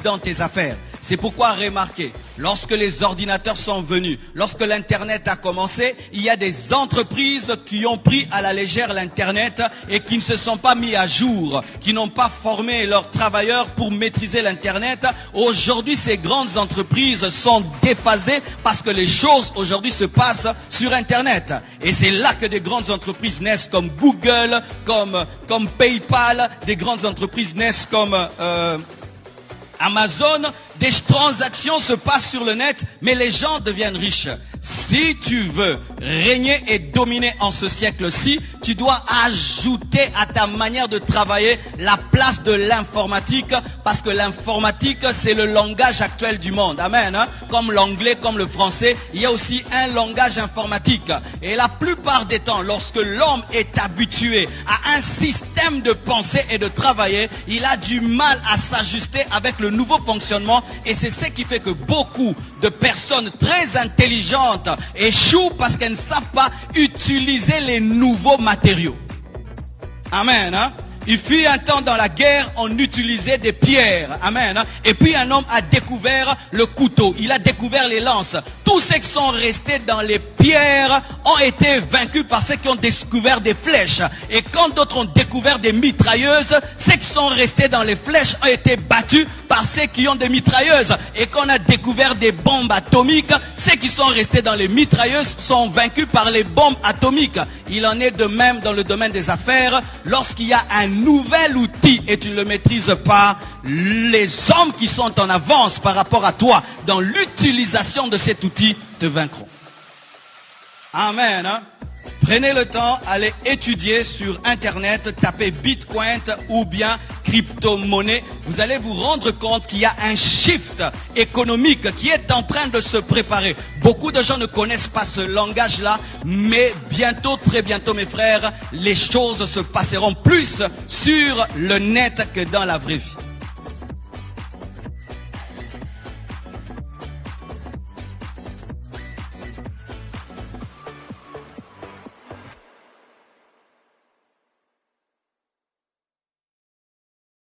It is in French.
dans tes affaires. C'est pourquoi remarquez, lorsque les ordinateurs sont venus, lorsque l'Internet a commencé, il y a des entreprises qui ont pris à la légère l'Internet et qui ne se sont pas mis à jour, qui n'ont pas formé leurs travailleurs pour maîtriser l'Internet. Aujourd'hui, ces grandes entreprises sont déphasées parce que les choses aujourd'hui se passent sur Internet. Et c'est là que des grandes entreprises naissent comme Google, comme PayPal, des grandes entreprises naissent comme Amazon. Des transactions se passent sur le net, mais les gens deviennent riches. Si tu veux régner et dominer en ce siècle-ci, tu dois ajouter à ta manière de travailler la place de l'informatique, parce que l'informatique, c'est le langage actuel du monde. Amen. Hein? Comme l'anglais, comme le français, il y a aussi un langage informatique. Et la plupart des temps, lorsque l'homme est habitué à un système de pensée et de travailler, il a du mal à s'ajuster avec le nouveau fonctionnement. Et c'est ce qui fait que beaucoup de personnes très intelligentes échouent parce qu'elles ne savent pas utiliser les nouveaux matériaux. Amen. Hein? Il fut un temps dans la guerre, on utilisait des pierres. Amen. Hein? Et puis un homme a découvert le couteau. Il a découvert les lances. Tous ceux qui sont restés dans les pierres ont été vaincus par ceux qui ont découvert des flèches. Et quand d'autres ont découvert des mitrailleuses, ceux qui sont restés dans les flèches ont été battus par ceux qui ont des mitrailleuses. Et quand on a découvert des bombes atomiques, ceux qui sont restés dans les mitrailleuses sont vaincus par les bombes atomiques. Il en est de même dans le domaine des affaires. Lorsqu'il y a un nouvel outil et tu ne le maîtrises pas, les hommes qui sont en avance par rapport à toi dans l'utilisation de cet outil te vaincront. Amen. Hein? Prenez le temps, allez étudier sur Internet, tapez Bitcoin ou bien crypto-monnaie. Vous allez vous rendre compte qu'il y a un shift économique qui est en train de se préparer. Beaucoup de gens ne connaissent pas ce langage-là, mais bientôt, très bientôt, mes frères, les choses se passeront plus sur le net que dans la vraie vie.